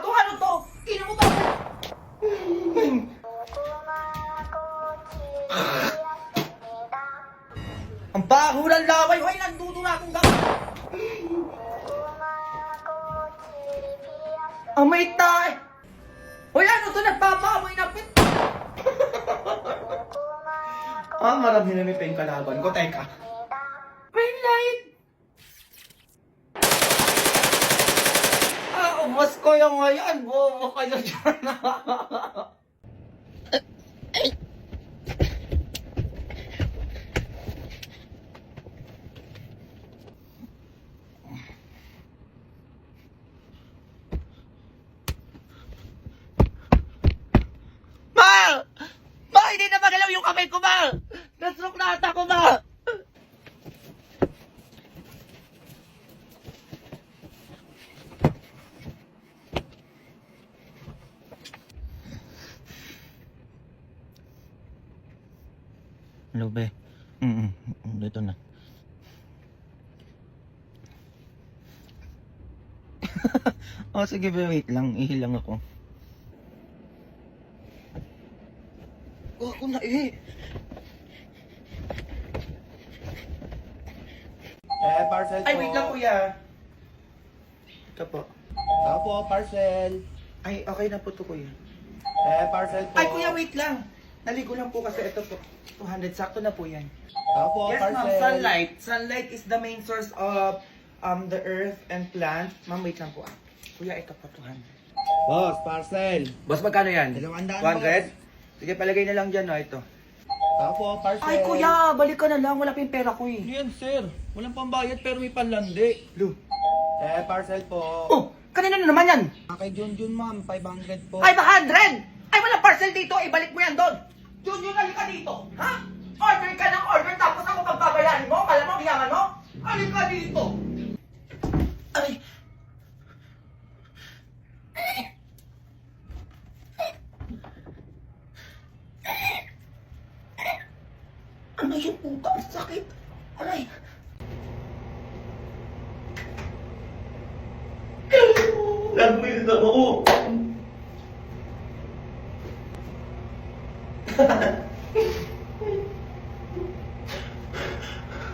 to? Ano to? Kino mo to? Ang baho ng laway. Hoy, nandudo na akong gamit. Amay tayo. Hoy, ano to? Nagpapamoy na pit. Marami na may peng kalaban ko. Teka. Green light. Ubos ko yung ngayon. Bobo kayo dyan. Ma! Ma! Hindi na magalaw yung kamay ko, Ma! Nasroke na ata ko, Ma! Hello, be. Dito na. Sige, be. Wait lang. Ihilang ako. Ako na, Parcel po. Ay, wait lang, kuya. Ito po. Ako po, parcel. Ay, okay na po to, kuya. Parcel po. Ay, kuya, wait lang. Naligo lang po kasi ito po. 200, sakto na po yan. Ako po, Yes, parcel. ma'am, sunlight. Sunlight is the main source of the earth and plants. Ma'am, wait lang po. Kuya, ito po, 200. Boss, parcel. Boss, magkano yan? 200, 100? Sige, palagay na lang dyan, no, ito. Ako po, parcel. Ay, kuya, balik ka na lang. Wala pa yung pera ko, eh. Ano yan, sir? Walang pambayad pero may panlandi. Lu. Parcel po. Oh, kanina na naman yan. Kay Junjun, ma'am. 500 po. Ay, 100! Ay, wala parcel dito. Ibalik mo yan doon. Junior, halika dito. Ha? Order ka ng order tapos ako pagbabayaran mo? Kala mo, biyangan mo? Halika dito. Ay. Ano yung puta? Ang sakit. Aray. Nagmil na ako.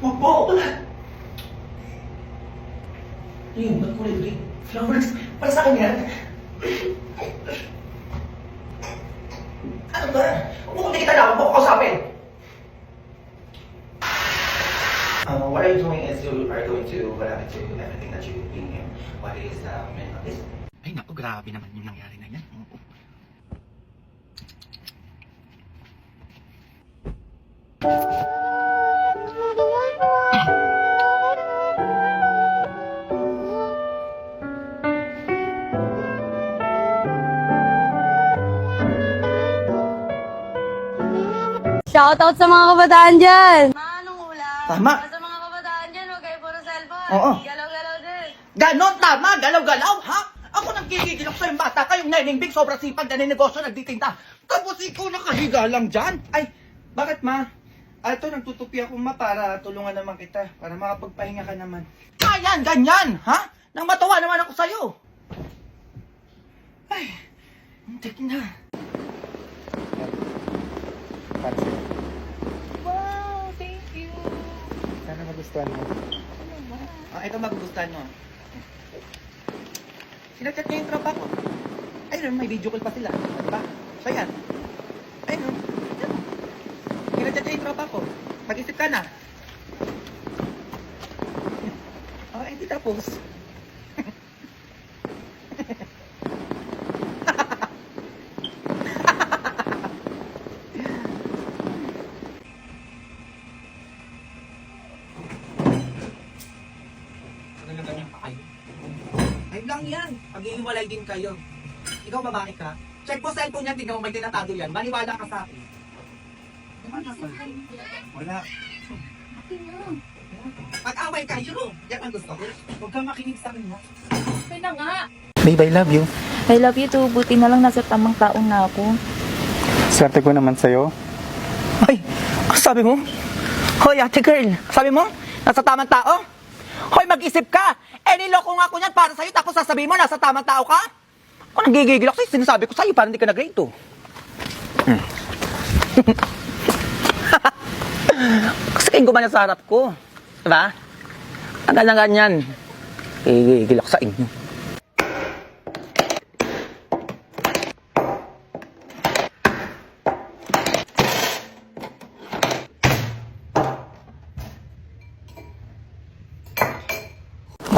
Bubo! Ayun, ba't kulay green? Flowers? Para sa kanya? Ano ba? Kung kita na ako kausapin. What are you doing is you are going to whatever to everything that you in him. What is this? Ay naku, grabe naman yung nangyari na yan. Shoutout sa mga kabataan dyan! Anong ulam? Tama. Sa mga kabataan dyan, huwag kayo puro cellphone. Oo. Galaw-galaw din. Ganon, tama, galaw-galaw, ha? Ako nang gigigilok sa'yo bata, kayong neneng big, sobrang sipag na ninegosyo, nagtitinda. Tapos ikaw nakahiga lang dyan. Ay, bakit ma? Ito, nagtutupi ako ma para tulungan naman kita, para makapagpahinga ka naman. Ayan, ganyan, ha? Nang matawa naman ako sa'yo. Ay, muntik na. Parcel. Wow, thank you. Sana magustuhan mo. Ito magugustuhan mo. Sinachat niya yung tropa ko. Ayun, may video call pa sila. Diba? So yan. Ayun. Yan. Sinachat niya yung tropa ko. Mag-isip ka na. Hindi tapos. Ayun lang yan. Pag-iiwalay din kayo. Ikaw babae ka. Check mo cellphone yan, tignan mo may tinatago yan. Maniwala ka sa akin. Wala. Pag-away kayo. Yan ang gusto ko. Huwag kang makinig sa akin, ha? Okay na nga. Babe, I love you. I love you too. Buti na lang nasa tamang taong na ako. Swerte ko naman sa'yo. Ay, sabi mo? Hoy, ate girl, sabi mo? Nasa tamang tao? Hoy, mag-isip ka! Niloko nga ako niyan para sa'yo tapos sasabihin mo nasa tamang tao ka? Ako nagigigil ako sa'yo. Sinasabi ko sa'yo, parang hindi ka nag-grade 2. Kasi kayong gumanya sa harap ko. Diba? Ang ganyan-ganyan. Gigigil ako sa inyo.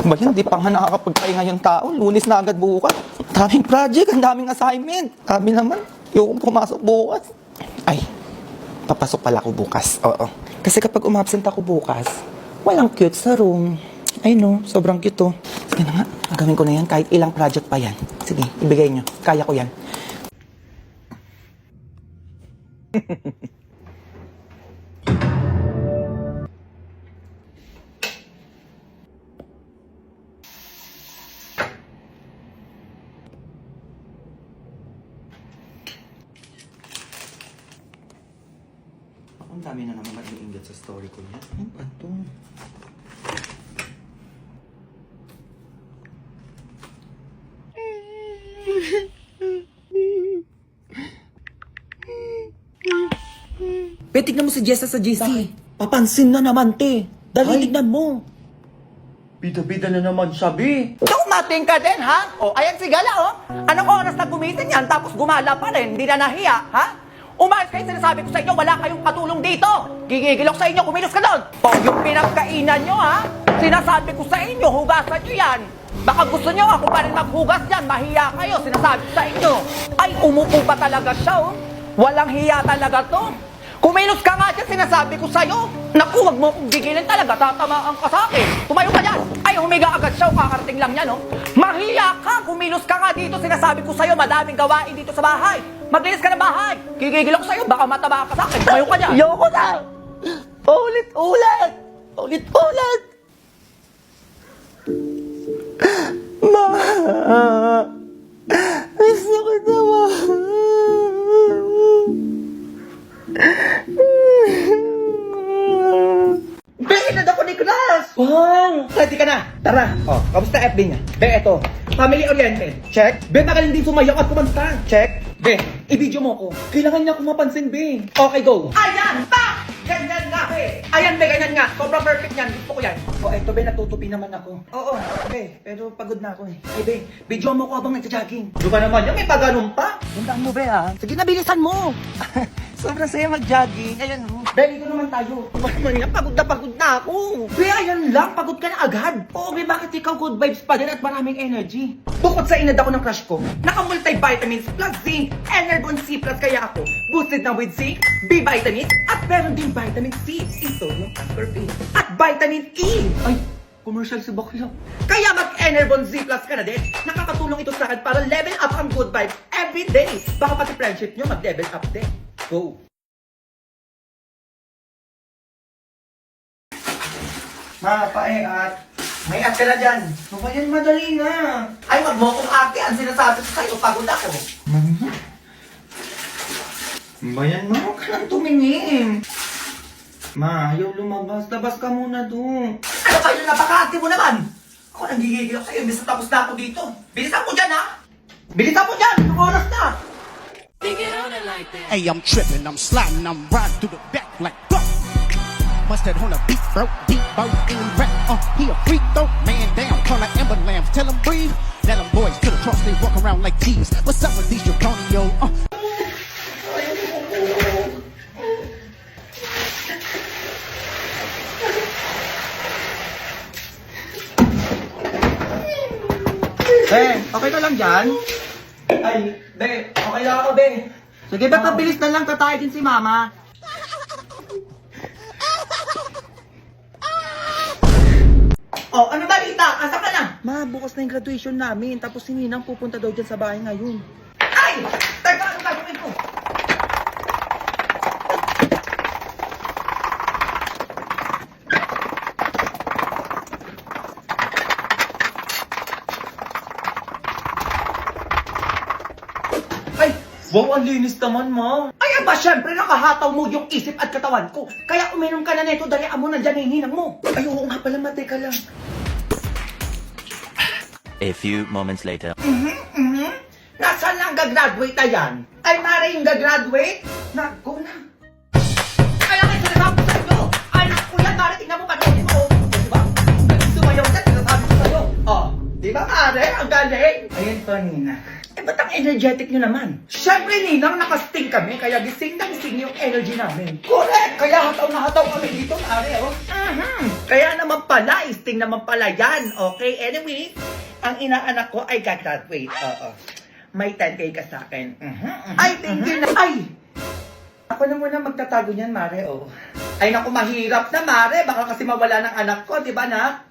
Ba yan, di pa nga nakakapagpahinga yung tao. Lunes na agad bukas. Ang daming project, ang daming assignment. Sabi naman, yung pumasok bukas. Ay, papasok pala ako bukas. Oo. Kasi kapag umabsent ako bukas, walang cute sa room. Ay no, sobrang cute oh. Sige na nga, gagawin ko na yan kahit ilang project pa yan. Sige, ibigay nyo. Kaya ko yan. Ang dami na naman mag-iingat sa story ko niya. Ano ba ito? Be, tignan mo si Jessa sa GC. Papansin na naman, te. Dali, tignan mo. Bida-bida na naman siya, be. Ikaw, mating ka din, ha? O, ayan si Gala, oh. Anong oras na gumising yan, tapos gumala pa rin, hindi na nahiya, ha? Umayos kayo, sinasabi ko sa inyo, wala kayong katulong dito. Gigigil ako sa inyo, kumilos ka doon. O, yung pinagkainan nyo, ha? Sinasabi ko sa inyo, hugasan nyo yan. Baka gusto nyo ako pa rin maghugas dyan, mahiya kayo, sinasabi ko sa inyo. Ay, umupo pa talaga siya, oh. Walang hiya talaga to. Kumilos ka nga dyan, sinasabi ko sa'yo. Naku, wag mo akong gigilin talaga, tatamaan ka sa akin. Tumayo ka dyan. Ay, humiga agad siya, kakarating lang yan, oh. Mahiya ka, kumilos ka nga dito, sinasabi ko sa'yo, madaming gawain dito sa bahay. Maglinis ka ng bahay. Gigigil ako sa'yo, baka mataba ka sa akin. Tumayo ka dyan. Ayoko na. Ulit-ulit. Ulit-ulit. Ma. Gusto ko na, ma. Benad ako ni Class! Wow! Ready ka na? Tara! O, kamusta FB niya? Be, eto. Family oriented. Check. Be, magaling din sumayaw at kumanta. Check. Be, i-video mo ko. Kailangan niya akong mapansin, Be. Okay, go. Ayan! Pa! Ganyan nga, Be. Ayan, Be, ganyan nga. Sobrang perfect yan. Gusto ko yan. O, eto, Be, natutupi naman ako. Oo, Be, pero pagod na ako eh. Ay, Be, video mo ko habang nagja-jogging. Di ba naman yan? May paganon pa. Gandaan mo, Be, ha? Sige na, bilisan mo. Sobrang saya mag-jogging. Ayan, oh. Be, dito naman tayo. Naman yan, pagod na ako. Be, ayan lang, pagod ka na agad. Oo, Be, bakit ikaw good vibes pa din at maraming energy? Bukod sa inad ako ng crush ko, naka-multivitamins plus zinc, Energon C plus kaya ako. Boosted na with zinc, B vitamins, at meron din vitamin C, sodium ascorbate, at vitamin E. Ay, commercial si Bakla. Kaya mag-Energon Z plus ka na din. Nakakatulong ito sa akin para level up ang good vibes every day. Baka pati friendship nyo mag-level up din. Go! At may at ka na dyan. So, yan, madali na. Ay, wag mo akong ate. Ang sinasabi ko sa'yo, pagod ako. Bayan mo, huwag ka lang tumingin. Ma, ayaw lumabas. Labas ka muna doon. Ano kayo, napaka-ate mo naman? Ako nanggigigil ako sa'yo. Imbis na tapos na ako dito. Bilisan mo dyan, ha? Bilisan mo dyan! Anong oras na? Hey, I'm tripping, I'm sliding, I'm riding through the back like fuck. Must have on a beat, bro, deep boat in rap. He a freak though, man down, call like Amber Lambs, tell him breathe. Let them boys to the cross, they walk around like G's. What's up with these Draconio? Okay ka lang dyan? Ay, Be, okay lang ako, Be. Sige, ba't mabilis na lang tatay din si Mama? Oh, ano balita? Asa ka na? Ma, bukas na yung graduation namin. Tapos si Ninang pupunta daw dyan sa bahay ngayon. Ay! Teka, ano gagawin ko? Ay! Wow, ang linis naman, Ma. Ay, ba, syempre nakahataw mo yung isip at katawan ko. Kaya uminom ka na neto, dalian mo na dyan yung hinang mo. Ay, oo nga pala, matay ka lang. A few moments later. gagraduate na yan. Ay, Mare, yung gagraduate? Naku na. Kaya kayo sinasabi ko sa inyo. Anak ko yan, Mare, tingnan mo, panoodin mo. Di ba? Sumayaw na, sinasabi ko sa'yo. Oh, di ba, Mare? Ang galing. Ayun po, Nina. Eh, ba't ang energetic nyo naman? Siyempre, Ninang, nakasting kami, kaya gising na gising yung energy namin. Correct! Kaya hataw na hataw kami dito, Mare, oh. Kaya naman pala, isting naman pala yan. Okay, anyway, ang inaanak ko ay gagraduate. Oo. May 10K ka sa akin. Ay, thank you na. Ay! Ako na muna magtatago niyan, Mare, oh. Ay, naku, mahirap na, Mare. Baka kasi mawala ng anak ko, di ba, na?